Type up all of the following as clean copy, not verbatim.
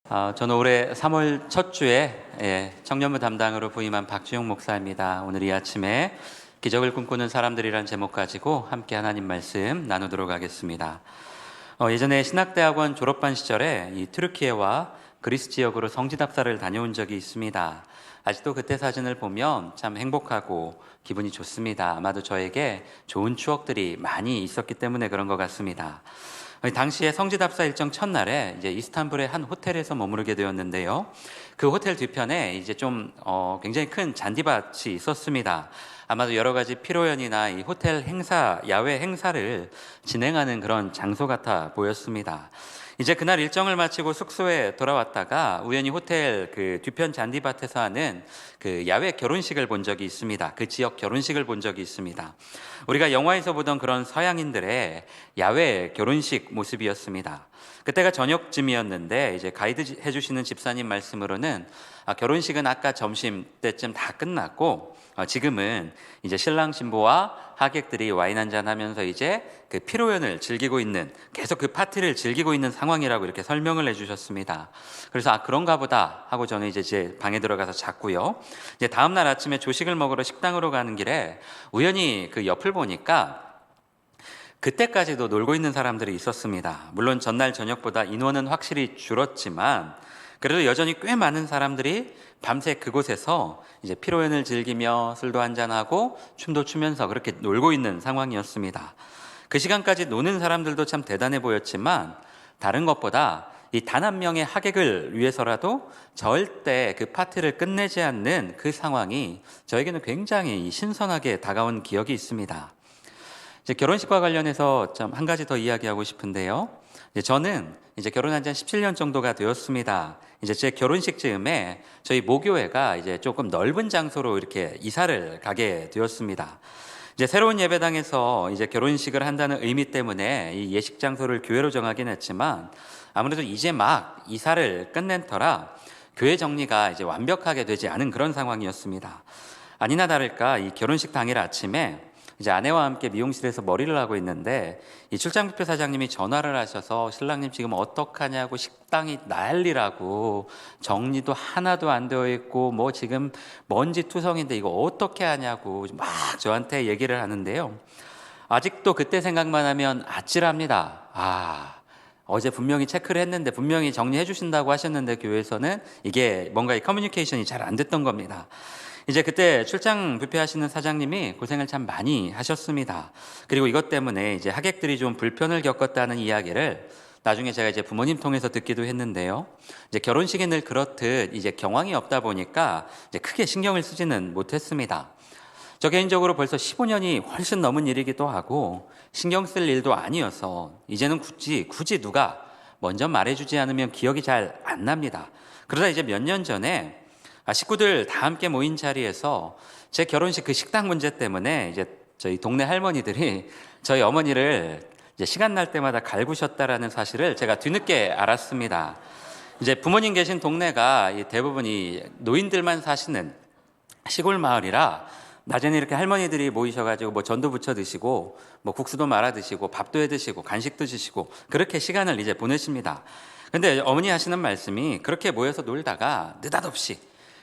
저는 올해 3월 첫 주에 청년부 담당으로 부임한 박주용 목사입니다. 오늘 이 아침에 기적을 꿈꾸는 사람들이란 제목 가지고 함께 하나님 말씀 나누도록 하겠습니다. 예전에 신학대학원 졸업반 시절에 이 튀르키예와 그리스 지역으로 성지답사를 다녀온 적이 있습니다. 아직도 그때 사진을 보면 참 행복하고 기분이 좋습니다. 아마도 저에게 좋은 추억들이 많이 있었기 때문에 그런 것 같습니다. 당시에 성지답사 일정 첫날에 이제 이스탄불의 한 호텔에서 머무르게 되었는데요. 그 호텔 뒤편에 이제 좀 굉장히 큰 잔디밭이 있었습니다. 아마도 여러 가지 피로연이나 이 호텔 행사, 야외 행사를 진행하는 그런 장소 같아 보였습니다. 이제 그날 일정을 마치고 숙소에 돌아왔다가 우연히 호텔 그 뒤편 잔디밭에서 하는 그 야외 결혼식을 본 적이 있습니다. 그 지역 결혼식을 본 적이 있습니다. 우리가 영화에서 보던 그런 서양인들의 야외 결혼식 모습이었습니다. 그때가 저녁쯤이었는데 이제 가이드 해주시는 집사님 말씀으로는 결혼식은 아까 점심 때쯤 다 끝났고 지금은 이제 신랑 신부와 하객들이 와인 한잔 하면서 이제 그 피로연을 즐기고 있는, 계속 그 파티를 즐기고 있는 상황이라고 이렇게 설명을 해주셨습니다. 그래서 그런가 보다 하고 저는 이제 제 방에 들어가서 잤고요. 이제 다음날 아침에 조식을 먹으러 식당으로 가는 길에 우연히 그 옆을 보니까 그때까지도 놀고 있는 사람들이 있었습니다. 물론 전날 저녁보다 인원은 확실히 줄었지만 그래도 여전히 꽤 많은 사람들이 밤새 그곳에서 이제 피로연을 즐기며 술도 한잔하고 춤도 추면서 그렇게 놀고 있는 상황이었습니다. 그 시간까지 노는 사람들도 참 대단해 보였지만 다른 것보다 이 단 한 명의 하객을 위해서라도 절대 그 파티를 끝내지 않는 그 상황이 저에게는 굉장히 신선하게 다가온 기억이 있습니다. 이제 결혼식과 관련해서 좀 한 가지 더 이야기하고 싶은데요. 저는 이제 결혼한 지 한 17년 정도가 되었습니다. 이제 제 결혼식 즈음에 저희 모교회가 이제 조금 넓은 장소로 이렇게 이사를 가게 되었습니다. 이제 새로운 예배당에서 이제 결혼식을 한다는 의미 때문에 이 예식 장소를 교회로 정하긴 했지만 아무래도 이제 막 이사를 끝낸 터라 교회 정리가 이제 완벽하게 되지 않은 그런 상황이었습니다. 아니나 다를까 이 결혼식 당일 아침에 이제 아내와 함께 미용실에서 머리를 하고 있는데 이 출장뷔페 사장님이 전화를 하셔서 신랑님 지금 어떡하냐고, 식당이 난리라고, 정리도 하나도 안 되어 있고 뭐 지금 먼지 투성인데 이거 어떻게 하냐고 막 저한테 얘기를 하는데요. 아직도 그때 생각만 하면 아찔합니다. 어제 분명히 체크를 했는데 분명히 정리해 주신다고 하셨는데 교회에서는 이게 뭔가 이 커뮤니케이션이 잘 안 됐던 겁니다. 이제 그때 출장 뷔페 하시는 사장님이 고생을 참 많이 하셨습니다. 그리고 이것 때문에 이제 하객들이 좀 불편을 겪었다는 이야기를 나중에 제가 이제 부모님 통해서 듣기도 했는데요. 이제 결혼식에 늘 그렇듯 이제 경황이 없다 보니까 이제 크게 신경을 쓰지는 못했습니다. 저 개인적으로 벌써 15년이 훨씬 넘은 일이기도 하고 신경 쓸 일도 아니어서 이제는 굳이 누가 먼저 말해주지 않으면 기억이 잘 안 납니다. 그러다 이제 몇 년 전에 식구들 다 함께 모인 자리에서 제 결혼식 그 식당 문제 때문에 이제 저희 동네 할머니들이 저희 어머니를 이제 시간 날 때마다 갈구셨다라는 사실을 제가 뒤늦게 알았습니다. 이제 부모님 계신 동네가 대부분 이 노인들만 사시는 시골 마을이라 낮에는 이렇게 할머니들이 모이셔가지고 뭐 전도 부쳐 드시고 뭐 국수도 말아 드시고 밥도 해 드시고 간식도 드시고 그렇게 시간을 이제 보내십니다. 근데 어머니 하시는 말씀이 그렇게 모여서 놀다가 느닷없이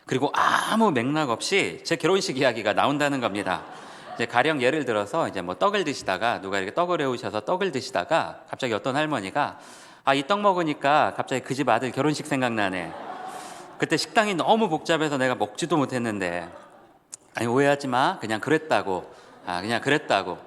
그리고 아무 맥락 없이 제 결혼식 이야기가 나온다는 겁니다. 이제 가령 예를 들어서 이제 뭐 떡을 드시다가 누가 이렇게 떡을 해오셔서 떡을 드시다가 갑자기 어떤 할머니가 이 떡 먹으니까 갑자기 그 집 아들 결혼식 생각나네. 그때 식당이 너무 복잡해서 내가 먹지도 못했는데 아니 오해하지 마. 그냥 그랬다고. 그냥 그랬다고.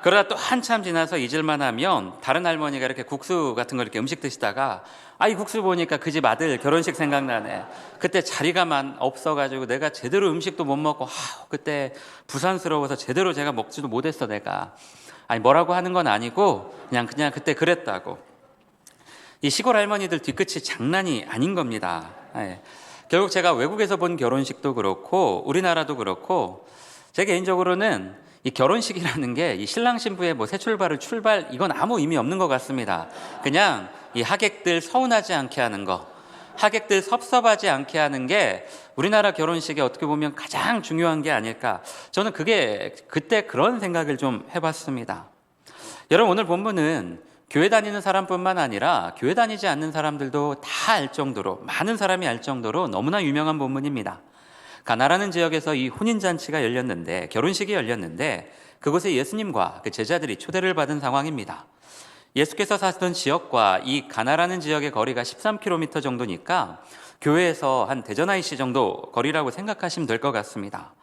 그러다 또 한참 지나서 잊을만 하면 다른 할머니가 이렇게 국수 같은 거 이렇게 음식 드시다가 이 국수 보니까 그 집 아들 결혼식 생각나네. 그때 자리가 없어가지고 내가 제대로 음식도 못 먹고 그때 부산스러워서 제대로 제가 먹지도 못했어 내가. 뭐라고 하는 건 아니고 그냥 그때 그랬다고. 이 시골 할머니들 뒤끝이 장난이 아닌 겁니다. 결국 제가 외국에서 본 결혼식도 그렇고 우리나라도 그렇고 제 개인적으로는 이 결혼식이라는 게 이 신랑 신부의 뭐 새 출발 이건 아무 의미 없는 것 같습니다. 그냥 이 하객들 서운하지 않게 하는 거, 하객들 섭섭하지 않게 하는 게 우리나라 결혼식에 어떻게 보면 가장 중요한 게 아닐까. 저는 그때 그런 생각을 좀 해봤습니다. 여러분 오늘 본문은 교회 다니는 사람뿐만 아니라 교회 다니지 않는 사람들도 다 알 정도로, 많은 사람이 알 정도로 너무나 유명한 본문입니다. 가나라는 지역에서 이 혼인잔치가 열렸는데, 결혼식이 열렸는데 그곳에 예수님과 그 제자들이 초대를 받은 상황입니다. 예수께서 사시던 지역과 이 가나라는 지역의 거리가 13km 정도니까 교회에서 한 대전 IC 정도 거리라고 생각하시면 될 것 같습니다.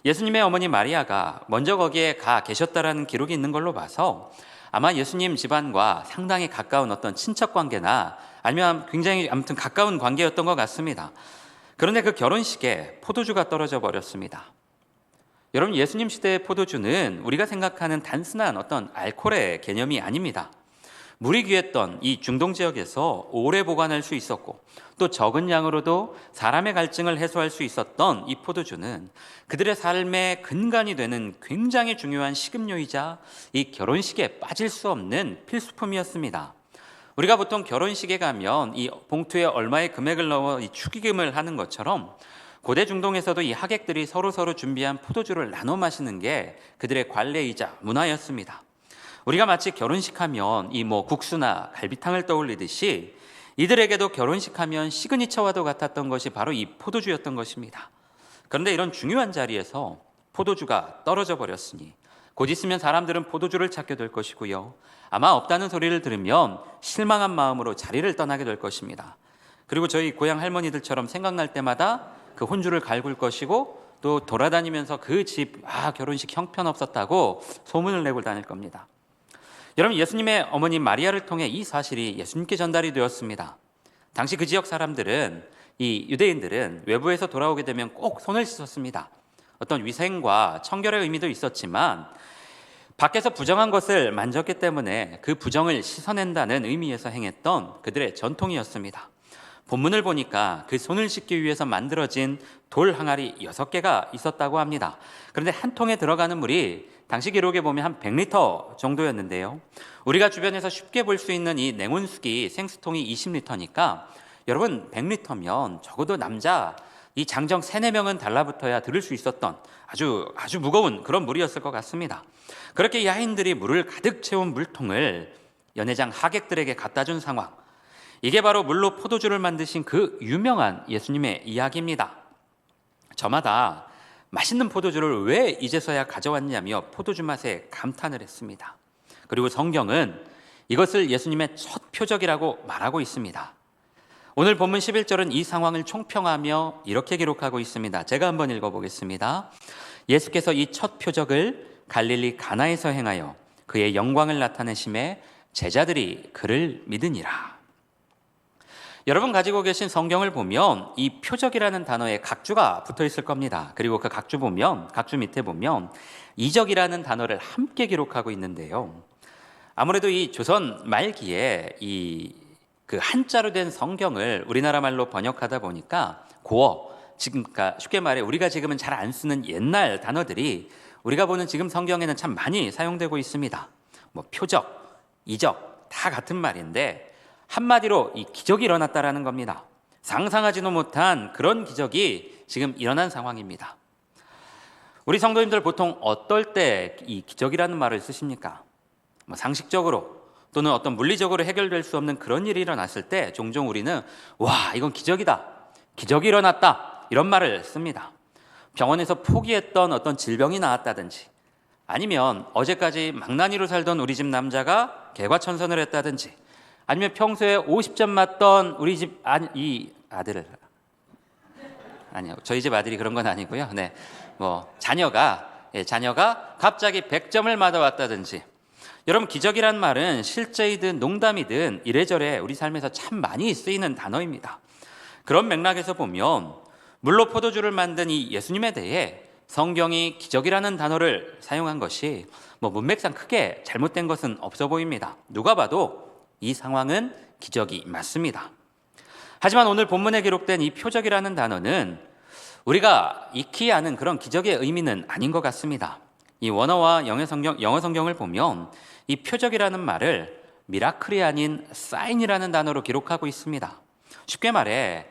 예수님의 어머니 마리아가 먼저 거기에 가 계셨다라는 기록이 있는 걸로 봐서 아마 예수님 집안과 상당히 가까운 어떤 친척 관계나 아니면 굉장히 아무튼 가까운 관계였던 것 같습니다. 그런데 그 결혼식에 포도주가 떨어져 버렸습니다. 여러분, 예수님 시대의 포도주는 우리가 생각하는 단순한 어떤 알코올의 개념이 아닙니다. 물이 귀했던 이 중동 지역에서 오래 보관할 수 있었고 또 적은 양으로도 사람의 갈증을 해소할 수 있었던 이 포도주는 그들의 삶의 근간이 되는 굉장히 중요한 식음료이자 이 결혼식에 빠질 수 없는 필수품이었습니다. 우리가 보통 결혼식에 가면 이 봉투에 얼마의 금액을 넣어 이 축의금을 하는 것처럼 고대 중동에서도 이 하객들이 서로 준비한 포도주를 나눠 마시는 게 그들의 관례이자 문화였습니다. 우리가 마치 결혼식하면 이 국수나 갈비탕을 떠올리듯이 이들에게도 결혼식하면 시그니처와도 같았던 것이 바로 이 포도주였던 것입니다. 그런데 이런 중요한 자리에서 포도주가 떨어져 버렸으니 곧 있으면 사람들은 포도주를 찾게 될 것이고요. 아마 없다는 소리를 들으면 실망한 마음으로 자리를 떠나게 될 것입니다. 그리고 저희 고향 할머니들처럼 생각날 때마다 그 혼주를 갈굴 것이고 또 돌아다니면서 그 집 결혼식 형편없었다고 소문을 내고 다닐 겁니다. 여러분, 예수님의 어머니 마리아를 통해 이 사실이 예수님께 전달이 되었습니다. 당시 그 지역 사람들은, 이 유대인들은 외부에서 돌아오게 되면 꼭 손을 씻었습니다. 어떤 위생과 청결의 의미도 있었지만 밖에서 부정한 것을 만졌기 때문에 그 부정을 씻어낸다는 의미에서 행했던 그들의 전통이었습니다. 본문을 보니까 그 손을 씻기 위해서 만들어진 돌 항아리 6개가 있었다고 합니다. 그런데 한 통에 들어가는 물이 당시 기록에 보면 한 100리터 정도였는데요. 우리가 주변에서 쉽게 볼 수 있는 이 냉온수기 생수통이 20리터니까 여러분 100리터면 적어도 남자 이 장정 3-4명은 달라붙어야 들을 수 있었던 아주 무거운 그런 물이었을 것 같습니다. 그렇게 야인들이 물을 가득 채운 물통을 연회장 하객들에게 갖다 준 상황, 이게 바로 물로 포도주를 만드신 그 유명한 예수님의 이야기입니다. 저마다 맛있는 포도주를 왜 이제서야 가져왔냐며 포도주 맛에 감탄을 했습니다. 그리고 성경은 이것을 예수님의 첫 표적이라고 말하고 있습니다. 오늘 본문 11절은 이 상황을 총평하며 이렇게 기록하고 있습니다. 제가 한번 읽어보겠습니다. 예수께서 이 첫 표적을 갈릴리 가나에서 행하여 그의 영광을 나타내심에 제자들이 그를 믿으니라. 여러분 가지고 계신 성경을 보면 이 표적이라는 단어에 각주가 붙어 있을 겁니다. 그리고 그 각주 밑에 보면 이적이라는 단어를 함께 기록하고 있는데요. 아무래도 이 조선 말기에 그 한자로 된 성경을 우리나라 말로 번역하다 보니까 고어, 그러니까 쉽게 말해 우리가 지금은 잘 안 쓰는 옛날 단어들이 우리가 보는 지금 성경에는 참 많이 사용되고 있습니다. 표적, 이적 다 같은 말인데 한마디로 이 기적이 일어났다라는 겁니다. 상상하지도 못한 그런 기적이 지금 일어난 상황입니다. 우리 성도님들 보통 어떨 때 이 기적이라는 말을 쓰십니까? 상식적으로 또는 어떤 물리적으로 해결될 수 없는 그런 일이 일어났을 때 종종 우리는 와, 이건 기적이다, 기적이 일어났다, 이런 말을 씁니다. 병원에서 포기했던 어떤 질병이 나았다든지, 아니면 어제까지 망나니로 살던 우리 집 남자가 개과천선을 했다든지, 아니면 평소에 50점 맞던 우리 집 이 아들을, 아니요, 저희 집 아들이 그런 건 아니고요. 네, 자녀가 갑자기 100점을 맞아왔다든지. 여러분, 기적이란 말은 실제이든 농담이든 이래저래 우리 삶에서 참 많이 쓰이는 단어입니다. 그런 맥락에서 보면 물로 포도주를 만든 이 예수님에 대해 성경이 기적이라는 단어를 사용한 것이 문맥상 크게 잘못된 것은 없어 보입니다. 누가 봐도 이 상황은 기적이 맞습니다. 하지만 오늘 본문에 기록된 이 표적이라는 단어는 우리가 익히 아는 그런 기적의 의미는 아닌 것 같습니다. 이 원어와 영어 성경을 보면 이 표적이라는 말을 미라클이 아닌 사인이라는 단어로 기록하고 있습니다. 쉽게 말해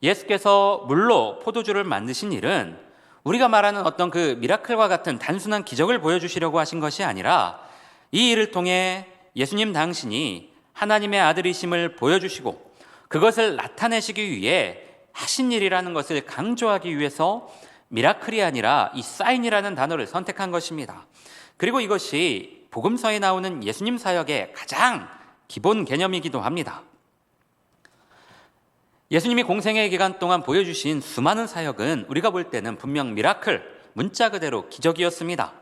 예수께서 물로 포도주를 만드신 일은 우리가 말하는 어떤 그 미라클과 같은 단순한 기적을 보여주시려고 하신 것이 아니라 이 일을 통해 예수님 당신이 하나님의 아들이심을 보여주시고 그것을 나타내시기 위해 하신 일이라는 것을 강조하기 위해서 미라클이 아니라 이 사인이라는 단어를 선택한 것입니다. 그리고 이것이 복음서에 나오는 예수님 사역의 가장 기본 개념이기도 합니다. 예수님이 공생의 기간 동안 보여주신 수많은 사역은 우리가 볼 때는 분명 미라클, 문자 그대로 기적이었습니다.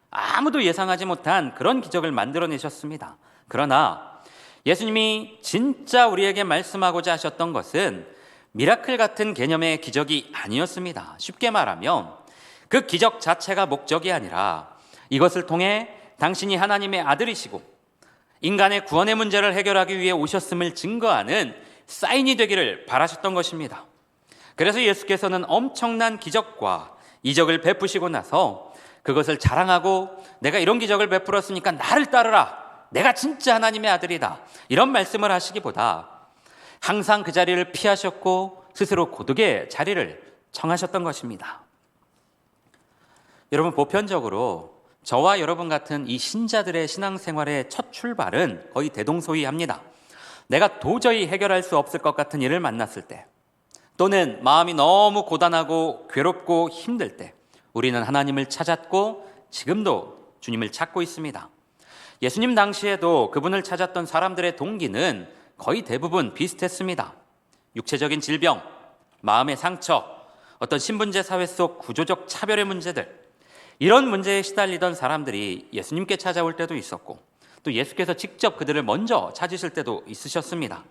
아무도 예상하지 못한 그런 기적을 만들어내셨습니다. 그러나 예수님이 진짜 우리에게 말씀하고자 하셨던 것은 미라클 같은 개념의 기적이 아니었습니다. 쉽게 말하면 그 기적 자체가 목적이 아니라 이것을 통해 당신이 하나님의 아들이시고 인간의 구원의 문제를 해결하기 위해 오셨음을 증거하는 사인이 되기를 바라셨던 것입니다. 그래서 예수께서는 엄청난 기적과 이적을 베푸시고 나서 그것을 자랑하고 내가 이런 기적을 베풀었으니까 나를 따르라, 내가 진짜 하나님의 아들이다, 이런 말씀을 하시기보다 항상 그 자리를 피하셨고 스스로 고독의 자리를 청하셨던 것입니다. 여러분, 보편적으로 저와 여러분 같은 이 신자들의 신앙생활의 첫 출발은 거의 대동소이합니다. 내가 도저히 해결할 수 없을 것 같은 일을 만났을 때, 또는 마음이 너무 고단하고 괴롭고 힘들 때 우리는 하나님을 찾았고 지금도 주님을 찾고 있습니다. 예수님 당시에도 그분을 찾았던 사람들의 동기는 거의 대부분 비슷했습니다. 육체적인 질병, 마음의 상처, 어떤 신분제 사회 속 구조적 차별의 문제들, 이런 문제에 시달리던 사람들이 예수님께 찾아올 때도 있었고 또 예수께서 직접 그들을 먼저 찾으실 때도 있으셨습니다.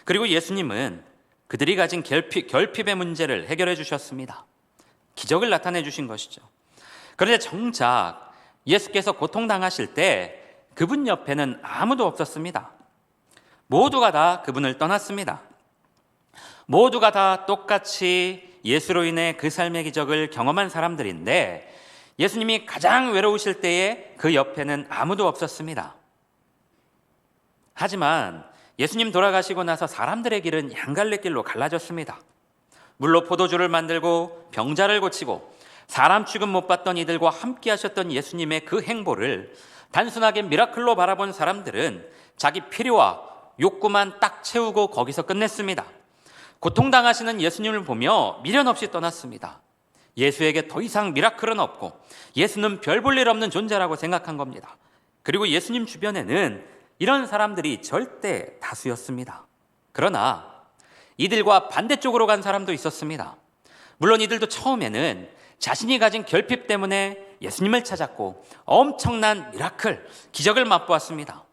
그리고 예수님은 그들이 가진 결핍의 문제를 해결해 주셨습니다. 기적을 나타내 주신 것이죠. 그런데 정작 예수께서 고통당하실 때 그분 옆에는 아무도 없었습니다. 모두가 다 그분을 떠났습니다. 모두가 다 똑같이 예수로 인해 그 삶의 기적을 경험한 사람들인데 예수님이 가장 외로우실 때에 그 옆에는 아무도 없었습니다. 하지만 예수님 돌아가시고 나서 사람들의 길은 양갈래길로 갈라졌습니다. 물로 포도주를 만들고 병자를 고치고 사람 취급 못 받던 이들과 함께 하셨던 예수님의 그 행보를 단순하게 미라클로 바라본 사람들은 자기 필요와 욕구만 딱 채우고 거기서 끝냈습니다. 고통당하시는 예수님을 보며 미련 없이 떠났습니다. 예수에게 더 이상 미라클은 없고 예수는 별 볼 일 없는 존재라고 생각한 겁니다. 그리고 예수님 주변에는 이런 사람들이 절대 다수였습니다. 그러나 이들과 반대쪽으로 간 사람도 있었습니다. 물론 이들도 처음에는 자신이 가진 결핍 때문에 예수님을 찾았고 엄청난 미라클, 기적을 맛보았습니다.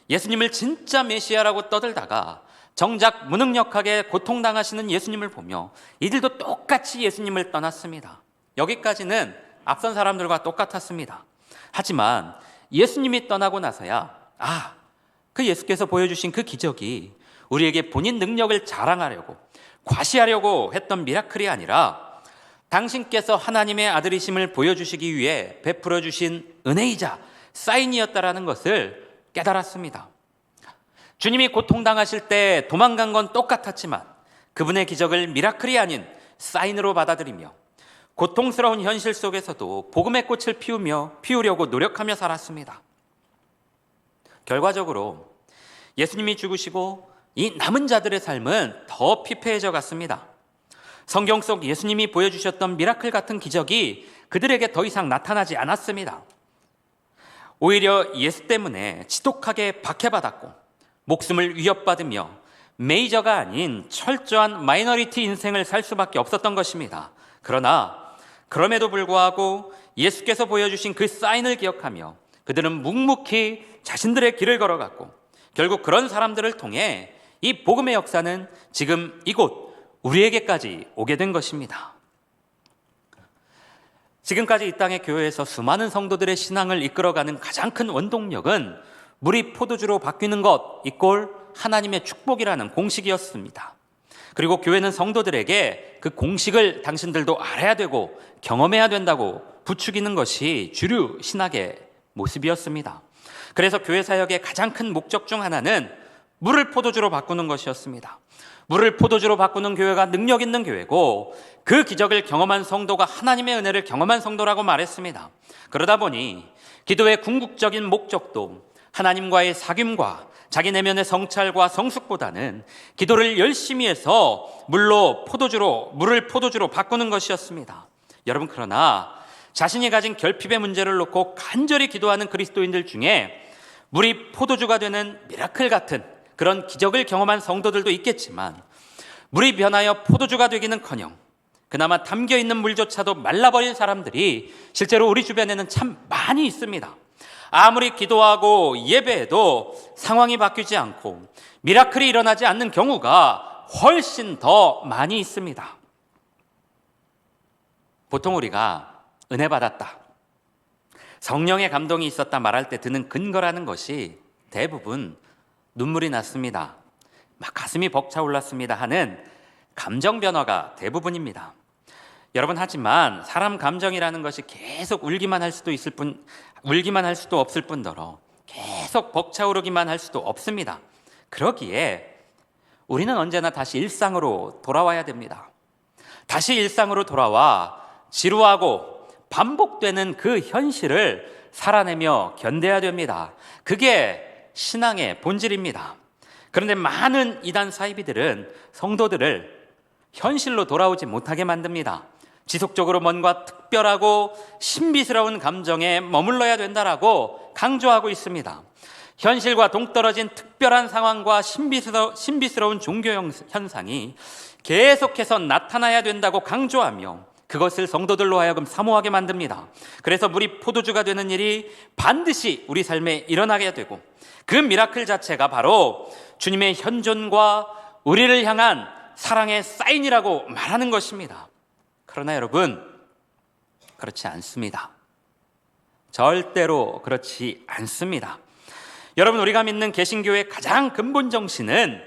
예수님을 진짜 메시아라고 떠들다가 정작 무능력하게 고통당하시는 예수님을 보며 이들도 똑같이 예수님을 떠났습니다. 여기까지는 앞선 사람들과 똑같았습니다. 하지만 예수님이 떠나고 나서야 그 예수께서 보여주신 그 기적이 우리에게 본인 능력을 자랑하려고 과시하려고 했던 미라클이 아니라 당신께서 하나님의 아들이심을 보여주시기 위해 베풀어 주신 은혜이자 사인이었다라는 것을 깨달았습니다. 주님이 고통당하실 때 도망간 건 똑같았지만 그분의 기적을 미라클이 아닌 사인으로 받아들이며 고통스러운 현실 속에서도 복음의 꽃을 피우려고 노력하며 살았습니다. 결과적으로 예수님이 죽으시고 이 남은 자들의 삶은 더 피폐해져 갔습니다. 성경 속 예수님이 보여주셨던 미라클 같은 기적이 그들에게 더 이상 나타나지 않았습니다. 오히려 예수 때문에 지독하게 박해받았고 목숨을 위협받으며 메이저가 아닌 철저한 마이너리티 인생을 살 수밖에 없었던 것입니다. 그러나 그럼에도 불구하고 예수께서 보여주신 그 사인을 기억하며 그들은 묵묵히 자신들의 길을 걸어갔고 결국 그런 사람들을 통해 이 복음의 역사는 지금 이곳 우리에게까지 오게 된 것입니다. 지금까지 이 땅의 교회에서 수많은 성도들의 신앙을 이끌어가는 가장 큰 원동력은 물이 포도주로 바뀌는 것 이꼴 하나님의 축복이라는 공식이었습니다. 그리고 교회는 성도들에게 그 공식을 당신들도 알아야 되고 경험해야 된다고 부추기는 것이 주류 신학의 모습이었습니다. 그래서 교회 사역의 가장 큰 목적 중 하나는 물을 포도주로 바꾸는 것이었습니다. 물을 포도주로 바꾸는 교회가 능력 있는 교회고 그 기적을 경험한 성도가 하나님의 은혜를 경험한 성도라고 말했습니다. 그러다 보니 기도의 궁극적인 목적도 하나님과의 사귐과 자기 내면의 성찰과 성숙보다는 기도를 열심히 해서 물을 포도주로 바꾸는 것이었습니다. 여러분, 그러나 자신이 가진 결핍의 문제를 놓고 간절히 기도하는 그리스도인들 중에 물이 포도주가 되는 미라클 같은 그런 기적을 경험한 성도들도 있겠지만, 물이 변하여 포도주가 되기는커녕 그나마 담겨있는 물조차도 말라버린 사람들이 실제로 우리 주변에는 참 많이 있습니다. 아무리 기도하고 예배해도 상황이 바뀌지 않고 미라클이 일어나지 않는 경우가 훨씬 더 많이 있습니다. 보통 우리가 은혜 받았다, 성령의 감동이 있었다 말할 때 드는 근거라는 것이 대부분 눈물이 났습니다, 막 가슴이 벅차올랐습니다 하는 감정 변화가 대부분입니다. 여러분, 하지만 사람 감정이라는 것이 계속 울기만 할 수도 없을 뿐더러 계속 벅차오르기만 할 수도 없습니다. 그러기에 우리는 언제나 다시 일상으로 돌아와야 됩니다. 다시 일상으로 돌아와 지루하고 반복되는 그 현실을 살아내며 견뎌야 됩니다. 그게 신앙의 본질입니다. 그런데 많은 이단 사이비들은 성도들을 현실로 돌아오지 못하게 만듭니다. 지속적으로 뭔가 특별하고 신비스러운 감정에 머물러야 된다라고 강조하고 있습니다. 현실과 동떨어진 특별한 상황과 신비스러운 종교 현상이 계속해서 나타나야 된다고 강조하며 그것을 성도들로 하여금 사모하게 만듭니다. 그래서 물이 포도주가 되는 일이 반드시 우리 삶에 일어나게 되고, 그 미라클 자체가 바로 주님의 현존과 우리를 향한 사랑의 사인이라고 말하는 것입니다. 그러나 여러분, 그렇지 않습니다. 절대로 그렇지 않습니다. 여러분, 우리가 믿는 개신교의 가장 근본 정신은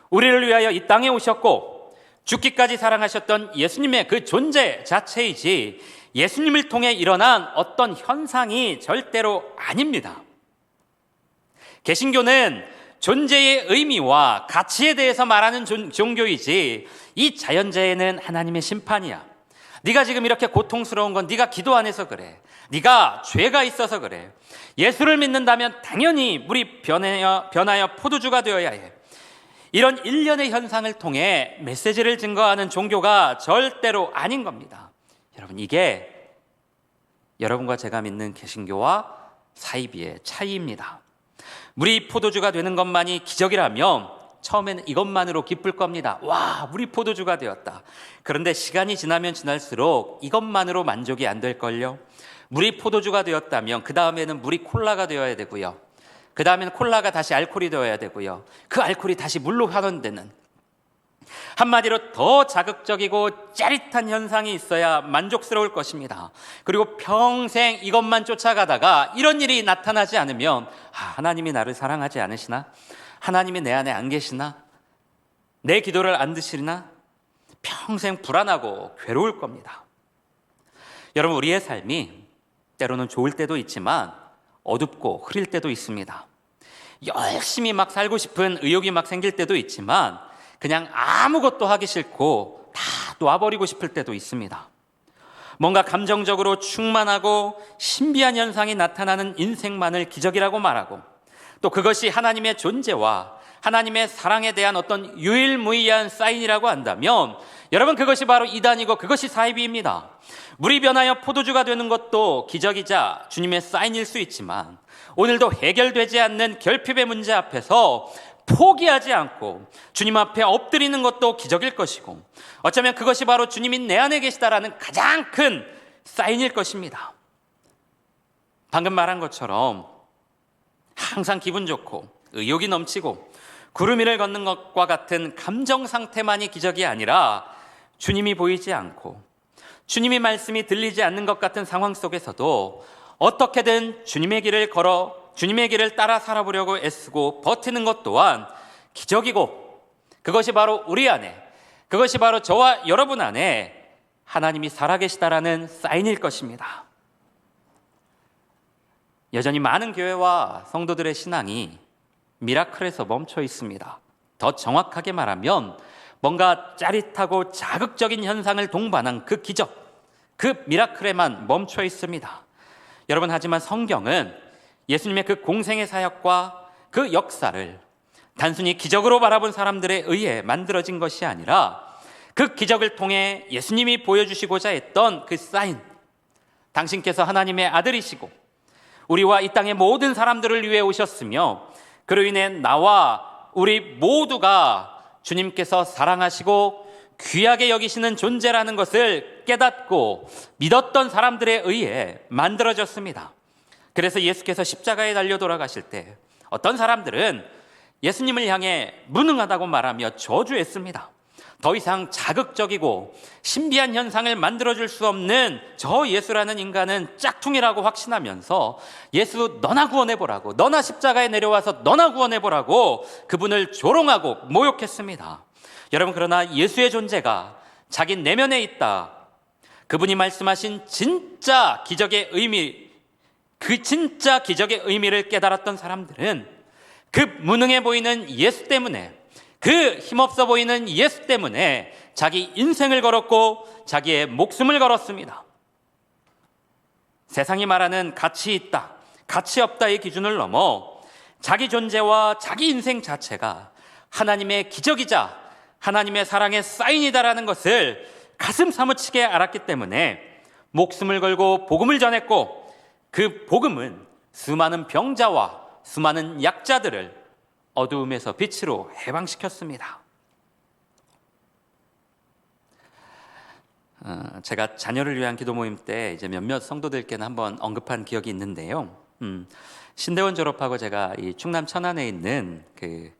우리를 위하여 이 땅에 오셨고 죽기까지 사랑하셨던 예수님의 그 존재 자체이지 예수님을 통해 일어난 어떤 현상이 절대로 아닙니다. 개신교는 존재의 의미와 가치에 대해서 말하는 종교이지, 이 자연재해는 하나님의 심판이야, 네가 지금 이렇게 고통스러운 건 네가 기도 안 해서 그래, 네가 죄가 있어서 그래, 예수를 믿는다면 당연히 물이 변하여 포도주가 되어야 해, 이런 일련의 현상을 통해 메시지를 증거하는 종교가 절대로 아닌 겁니다. 여러분, 이게 여러분과 제가 믿는 개신교와 사이비의 차이입니다. 물이 포도주가 되는 것만이 기적이라면 처음에는 이것만으로 기쁠 겁니다. 와, 물이 포도주가 되었다. 그런데 시간이 지나면 지날수록 이것만으로 만족이 안 될걸요. 물이 포도주가 되었다면 그 다음에는 물이 콜라가 되어야 되고요, 그 다음에는 콜라가 다시 알코올이 되어야 되고요, 그 알코올이 다시 물로 환원되는, 한마디로 더 자극적이고 짜릿한 현상이 있어야 만족스러울 것입니다. 그리고 평생 이것만 쫓아가다가 이런 일이 나타나지 않으면 하나님이 나를 사랑하지 않으시나? 하나님이 내 안에 안 계시나? 내 기도를 안 듣시나? 평생 불안하고 괴로울 겁니다. 여러분, 우리의 삶이 때로는 좋을 때도 있지만 어둡고 흐릴 때도 있습니다. 열심히 막 살고 싶은 의욕이 막 생길 때도 있지만 그냥 아무것도 하기 싫고 다 놔버리고 싶을 때도 있습니다. 뭔가 감정적으로 충만하고 신비한 현상이 나타나는 인생만을 기적이라고 말하고, 또 그것이 하나님의 존재와 하나님의 사랑에 대한 어떤 유일무이한 사인이라고 한다면, 여러분, 그것이 바로 이단이고 그것이 사이비입니다. 물이 변하여 포도주가 되는 것도 기적이자 주님의 사인일 수 있지만, 오늘도 해결되지 않는 결핍의 문제 앞에서 포기하지 않고 주님 앞에 엎드리는 것도 기적일 것이고, 어쩌면 그것이 바로 주님이 내 안에 계시다라는 가장 큰 사인일 것입니다. 방금 말한 것처럼 항상 기분 좋고 의욕이 넘치고 구름 위를 걷는 것과 같은 감정 상태만이 기적이 아니라, 주님이 보이지 않고 주님의 말씀이 들리지 않는 것 같은 상황 속에서도 어떻게든 주님의 길을 따라 살아보려고 애쓰고 버티는 것 또한 기적이고, 그것이 바로 우리 안에, 그것이 바로 저와 여러분 안에 하나님이 살아계시다라는 사인일 것입니다. 여전히 많은 교회와 성도들의 신앙이 미라클에서 멈춰 있습니다. 더 정확하게 말하면 뭔가 짜릿하고 자극적인 현상을 동반한 그 기적, 그 미라클에만 멈춰 있습니다. 여러분, 하지만 성경은 예수님의 그 공생의 사역과 그 역사를 단순히 기적으로 바라본 사람들에 의해 만들어진 것이 아니라 그 기적을 통해 예수님이 보여주시고자 했던 그 사인, 당신께서 하나님의 아들이시고 우리와 이 땅의 모든 사람들을 위해 오셨으며 그로 인해 나와 우리 모두가 주님께서 사랑하시고 귀하게 여기시는 존재라는 것을 깨닫고 믿었던 사람들에 의해 만들어졌습니다. 그래서 예수께서 십자가에 달려 돌아가실 때 어떤 사람들은 예수님을 향해 무능하다고 말하며 저주했습니다. 더 이상 자극적이고 신비한 현상을 만들어줄 수 없는 저 예수라는 인간은 짝퉁이라고 확신하면서 예수 너나 구원해보라고, 너나 십자가에 내려와서 너나 구원해보라고 그분을 조롱하고 모욕했습니다. 여러분, 그러나 예수의 존재가 자기 내면에 있다. 그분이 말씀하신 진짜 기적의 의미, 그 진짜 기적의 의미를 깨달았던 사람들은 그 무능해 보이는 예수 때문에, 그 힘없어 보이는 예수 때문에 자기 인생을 걸었고 자기의 목숨을 걸었습니다. 세상이 말하는 가치 있다, 가치 없다의 기준을 넘어 자기 존재와 자기 인생 자체가 하나님의 기적이자 하나님의 사랑의 사인이다라는 것을 가슴 사무치게 알았기 때문에 목숨을 걸고 복음을 전했고, 그 복음은 수많은 병자와 수많은 약자들을 어두움에서 빛으로 해방시켰습니다. 제가 자녀를 위한 기도 모임 때 이제 몇몇 성도들께는 한번 언급한 기억이 있는데요. 신대원 졸업하고 제가 이 충남 천안에 있는 그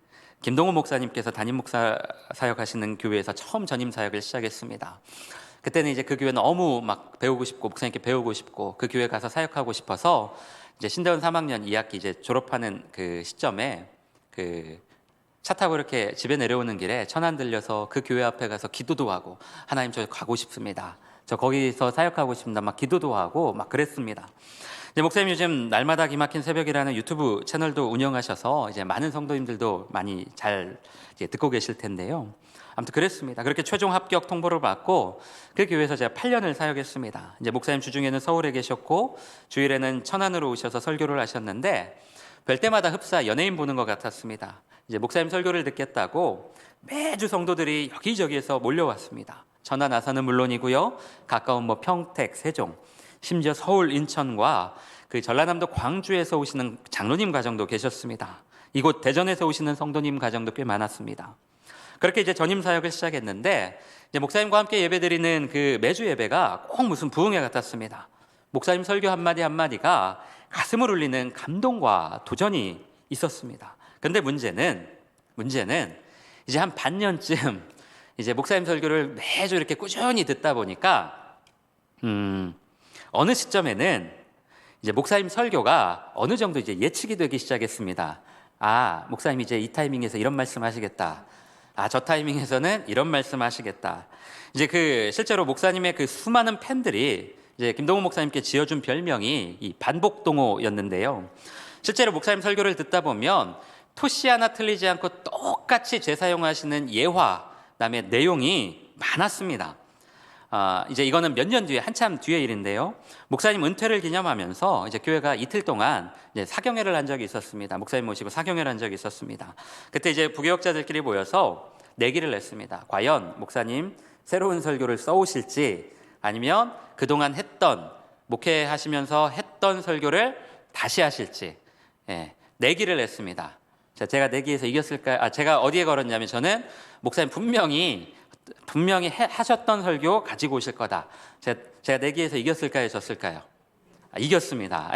김동호 목사님께서 담임 목사 사역하시는 교회에서 처음 전임 사역을 시작했습니다. 그때는 이제 그 교회 너무 막 배우고 싶고 목사님께 배우고 싶고 그 교회 가서 사역하고 싶어서 이제 신대원 3학년 2학기 이제 졸업하는 그 시점에 그 차 타고 이렇게 집에 내려오는 길에 천안 들려서 그 교회 앞에 가서 기도도 하고, 하나님 저 가고 싶습니다, 저 거기서 사역하고 싶습니다, 막 기도도 하고 막 그랬습니다. 이제 목사님 요즘 날마다 기막힌 새벽이라는 유튜브 채널도 운영하셔서 이제 많은 성도님들도 많이 잘 이제 듣고 계실 텐데요. 아무튼 그랬습니다. 그렇게 최종 합격 통보를 받고 그 교회에서 제가 8년을 사역했습니다. 이제 목사님 주중에는 서울에 계셨고 주일에는 천안으로 오셔서 설교를 하셨는데 뵐 때마다 흡사 연예인 보는 것 같았습니다. 이제 목사님 설교를 듣겠다고 매주 성도들이 여기저기에서 몰려왔습니다. 천안 아산은 물론이고요, 가까운 뭐 평택, 세종, 심지어 서울, 인천과 그 전라남도 광주에서 오시는 장로님 가정도 계셨습니다. 이곳 대전에서 오시는 성도님 가정도 꽤 많았습니다. 그렇게 이제 전임 사역을 시작했는데 이제 목사님과 함께 예배드리는 그 매주 예배가 꼭 무슨 부흥회 같았습니다. 목사님 설교 한마디 한마디가 가슴을 울리는 감동과 도전이 있었습니다. 근데 문제는 이제 한 반년쯤 이제 목사님 설교를 매주 이렇게 꾸준히 듣다 보니까 어느 시점에는 이제 목사님 설교가 어느 정도 이제 예측이 되기 시작했습니다. 아, 목사님 이제 이 타이밍에서 이런 말씀 하시겠다. 아, 저 타이밍에서는 이런 말씀 하시겠다. 이제 그 실제로 목사님의 그 수많은 팬들이 이제 김동호 목사님께 지어준 별명이 이 반복동호였는데요. 실제로 목사님 설교를 듣다 보면 토시 하나 틀리지 않고 똑같이 재사용하시는 예화, 그다음에 내용이 많았습니다. 이제 이거는 몇 년 뒤에, 한참 뒤의 일인데요. 목사님 은퇴를 기념하면서 이제 교회가 이틀 동안 이제 사경회를 한 적이 있었습니다. 목사님 모시고 사경회를 한 적이 있었습니다. 그때 이제 부교역자들끼리 모여서 내기를 냈습니다. 과연 목사님 새로운 설교를 써오실지, 아니면 그동안 했던, 목회하시면서 했던 설교를 다시 하실지, 내기를 냈습니다. 제가 내기에서 이겼을까요? 제가 어디에 걸었냐면, 저는 목사님 분명히 하셨던 설교 가지고 오실 거다. 제가 내기에서 이겼을까요? 졌을까요? 이겼습니다.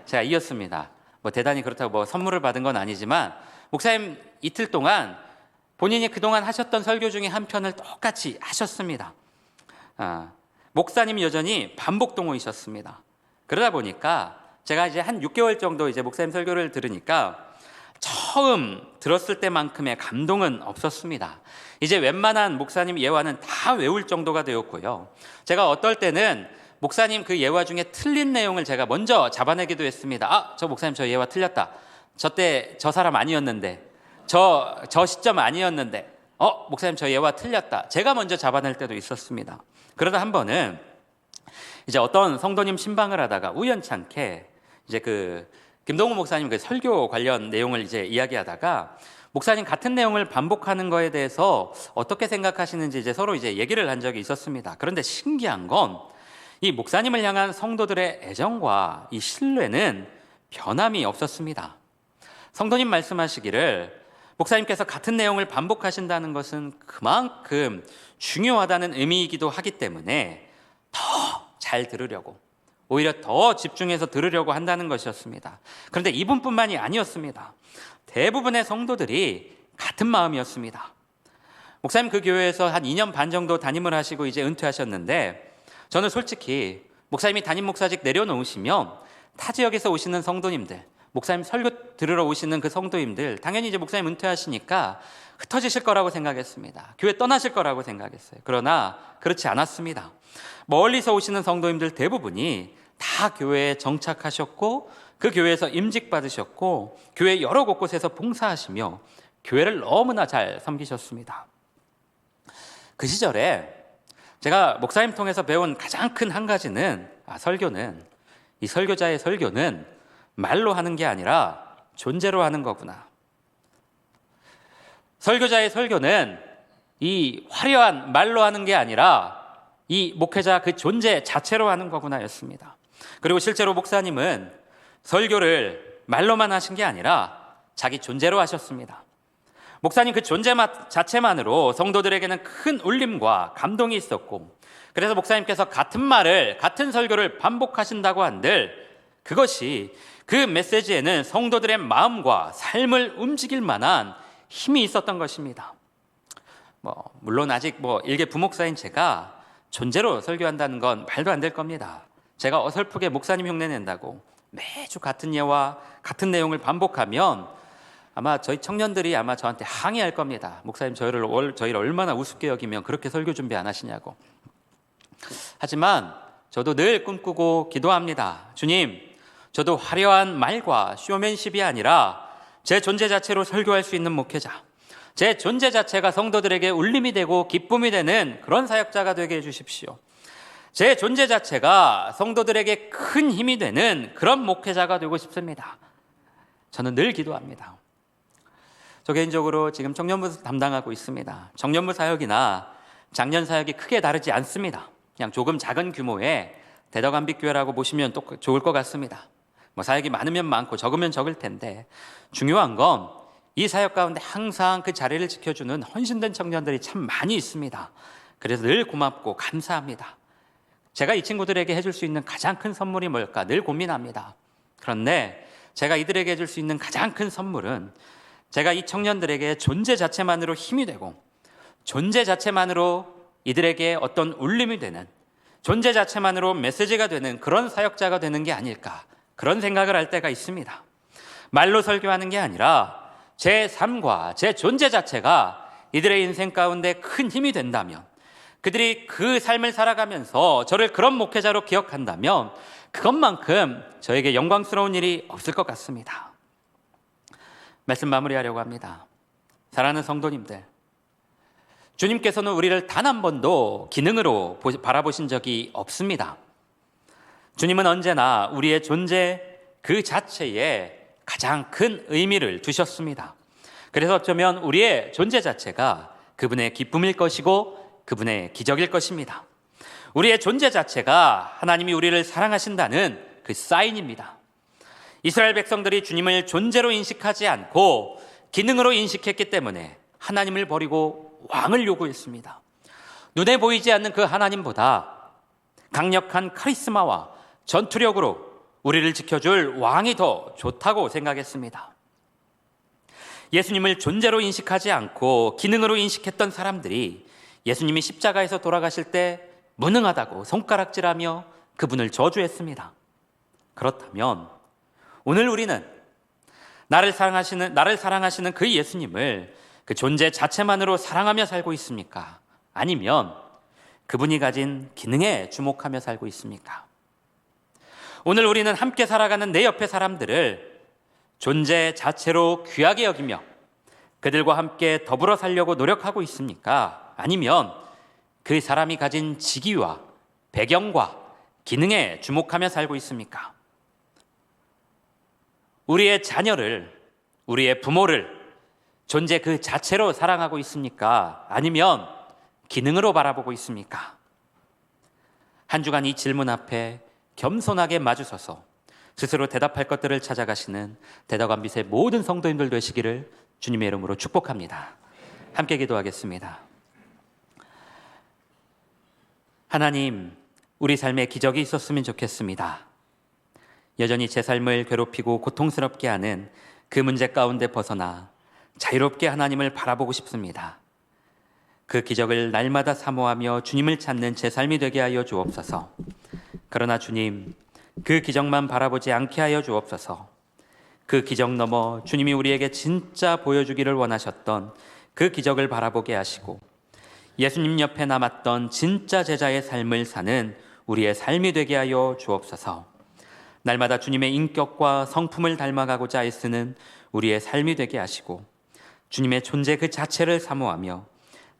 제가 이겼습니다. 뭐 대단히 그렇다고 뭐 선물을 받은 건 아니지만, 목사님 이틀 동안 본인이 그동안 하셨던 설교 중에 한 편을 똑같이 하셨습니다. 목사님 여전히 반복동호이셨습니다. 그러다 보니까 제가 이제 한 6개월 정도 이제 목사님 설교를 들으니까 처음 들었을 때만큼의 감동은 없었습니다. 이제 웬만한 목사님 예화는 다 외울 정도가 되었고요. 제가 어떨 때는 목사님 그 예화 중에 틀린 내용을 제가 먼저 잡아내기도 했습니다. 저 목사님 저 예화 틀렸다. 저 때 저 사람 아니었는데, 저 시점 아니었는데, 목사님 저 예화 틀렸다. 제가 먼저 잡아낼 때도 있었습니다. 그러다 한 번은 이제 어떤 성도님 신방을 하다가 우연찮게 이제 그 김동우 목사님 그 설교 관련 내용을 이제 이야기하다가 목사님 같은 내용을 반복하는 거에 대해서 어떻게 생각하시는지 이제 서로 이제 얘기를 한 적이 있었습니다. 그런데 신기한 건 이 목사님을 향한 성도들의 애정과 이 신뢰는 변함이 없었습니다. 성도님 말씀하시기를 목사님께서 같은 내용을 반복하신다는 것은 그만큼 중요하다는 의미이기도 하기 때문에 더 잘 들으려고, 오히려 더 집중해서 들으려고 한다는 것이었습니다. 그런데 이분뿐만이 아니었습니다. 대부분의 성도들이 같은 마음이었습니다. 목사님 그 교회에서 한 2년 반 정도 담임을 하시고 이제 은퇴하셨는데, 저는 솔직히 목사님이 담임 목사직 내려놓으시면 타 지역에서 오시는 성도님들, 목사님 설교 들으러 오시는 그 성도님들, 당연히 이제 목사님 은퇴하시니까 흩어지실 거라고 생각했습니다. 교회 떠나실 거라고 생각했어요. 그러나 그렇지 않았습니다. 멀리서 오시는 성도님들 대부분이 다 교회에 정착하셨고, 그 교회에서 임직 받으셨고, 교회 여러 곳곳에서 봉사하시며 교회를 너무나 잘 섬기셨습니다. 그 시절에 제가 목사님 통해서 배운 가장 큰 한 가지는, 이 설교자의 설교는 말로 하는 게 아니라 존재로 하는 거구나. 설교자의 설교는 이 화려한 말로 하는 게 아니라 이 목회자 그 존재 자체로 하는 거구나 였습니다. 그리고 실제로 목사님은 설교를 말로만 하신 게 아니라 자기 존재로 하셨습니다. 목사님 그 존재 자체만으로 성도들에게는 큰 울림과 감동이 있었고, 그래서 목사님께서 같은 말을, 같은 설교를 반복하신다고 한들 그것이, 그 메시지에는 성도들의 마음과 삶을 움직일 만한 힘이 있었던 것입니다. 물론 아직 일개 부목사인 제가 존재로 설교한다는 건 말도 안 될 겁니다. 제가 어설프게 목사님 흉내 낸다고 매주 같은 예와 같은 내용을 반복하면 아마 저희 청년들이 아마 저한테 항의할 겁니다. 목사님 저희를 얼마나 우습게 여기면 그렇게 설교 준비 안 하시냐고. 하지만 저도 늘 꿈꾸고 기도합니다. 주님, 저도 화려한 말과 쇼맨십이 아니라 제 존재 자체로 설교할 수 있는 목회자, 제 존재 자체가 성도들에게 울림이 되고 기쁨이 되는 그런 사역자가 되게 해주십시오. 제 존재 자체가 성도들에게 큰 힘이 되는 그런 목회자가 되고 싶습니다. 저는 늘 기도합니다. 저 개인적으로 지금 청년부 담당하고 있습니다. 청년부 사역이나 장년 사역이 크게 다르지 않습니다. 그냥 조금 작은 규모의 대덕암빛교회라고 보시면 또 좋을 것 같습니다. 사역이 많으면 많고 적으면 적을 텐데, 중요한 건 이 사역 가운데 항상 그 자리를 지켜주는 헌신된 청년들이 참 많이 있습니다. 그래서 늘 고맙고 감사합니다. 제가 이 친구들에게 해줄 수 있는 가장 큰 선물이 뭘까 늘 고민합니다. 그런데 제가 이들에게 해줄 수 있는 가장 큰 선물은 제가 이 청년들에게 존재 자체만으로 힘이 되고, 존재 자체만으로 이들에게 어떤 울림이 되는, 존재 자체만으로 메시지가 되는 그런 사역자가 되는 게 아닐까, 그런 생각을 할 때가 있습니다. 말로 설교하는 게 아니라 제 삶과 제 존재 자체가 이들의 인생 가운데 큰 힘이 된다면, 그들이 그 삶을 살아가면서 저를 그런 목회자로 기억한다면 그것만큼 저에게 영광스러운 일이 없을 것 같습니다. 말씀 마무리하려고 합니다. 사랑하는 성도님들, 주님께서는 우리를 단 한 번도 기능으로 바라보신 적이 없습니다. 주님은 언제나 우리의 존재 그 자체에 가장 큰 의미를 두셨습니다. 그래서 어쩌면 우리의 존재 자체가 그분의 기쁨일 것이고 그분의 기적일 것입니다. 우리의 존재 자체가 하나님이 우리를 사랑하신다는 그 사인입니다. 이스라엘 백성들이 주님을 존재로 인식하지 않고 기능으로 인식했기 때문에 하나님을 버리고 왕을 요구했습니다. 눈에 보이지 않는 그 하나님보다 강력한 카리스마와 전투력으로 우리를 지켜줄 왕이 더 좋다고 생각했습니다. 예수님을 존재로 인식하지 않고 기능으로 인식했던 사람들이 예수님이 십자가에서 돌아가실 때 무능하다고 손가락질하며 그분을 저주했습니다. 그렇다면 오늘 우리는 나를 사랑하시는 그 예수님을 그 존재 자체만으로 사랑하며 살고 있습니까? 아니면 그분이 가진 기능에 주목하며 살고 있습니까? 오늘 우리는 함께 살아가는 내 옆의 사람들을 존재 자체로 귀하게 여기며 그들과 함께 더불어 살려고 노력하고 있습니까? 아니면 그 사람이 가진 직위와 배경과 기능에 주목하며 살고 있습니까? 우리의 자녀를, 우리의 부모를 존재 그 자체로 사랑하고 있습니까? 아니면 기능으로 바라보고 있습니까? 한 주간 이 질문 앞에 겸손하게 마주서서 스스로 대답할 것들을 찾아가시는 대덕암빛의 모든 성도님들 되시기를 주님의 이름으로 축복합니다. 함께 기도하겠습니다. 하나님, 우리 삶에 기적이 있었으면 좋겠습니다. 여전히 제 삶을 괴롭히고 고통스럽게 하는 그 문제 가운데 벗어나 자유롭게 하나님을 바라보고 싶습니다. 그 기적을 날마다 사모하며 주님을 찾는 제 삶이 되게 하여 주옵소서. 그러나 주님, 그 기적만 바라보지 않게 하여 주옵소서. 그 기적 넘어 주님이 우리에게 진짜 보여주기를 원하셨던 그 기적을 바라보게 하시고 예수님 옆에 남았던 진짜 제자의 삶을 사는 우리의 삶이 되게 하여 주옵소서. 날마다 주님의 인격과 성품을 닮아가고자 애쓰는 우리의 삶이 되게 하시고 주님의 존재 그 자체를 사모하며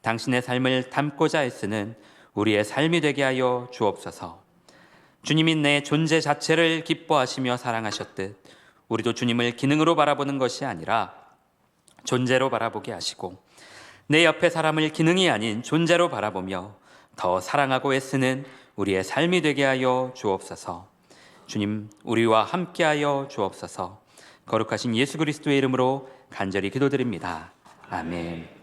당신의 삶을 담고자 애쓰는 우리의 삶이 되게 하여 주옵소서. 주님이 내 존재 자체를 기뻐하시며 사랑하셨듯 우리도 주님을 기능으로 바라보는 것이 아니라 존재로 바라보게 하시고 내 옆에 사람을 기능이 아닌 존재로 바라보며 더 사랑하고 애쓰는 우리의 삶이 되게 하여 주옵소서. 주님, 우리와 함께하여 주옵소서. 거룩하신 예수 그리스도의 이름으로 간절히 기도드립니다. 아멘.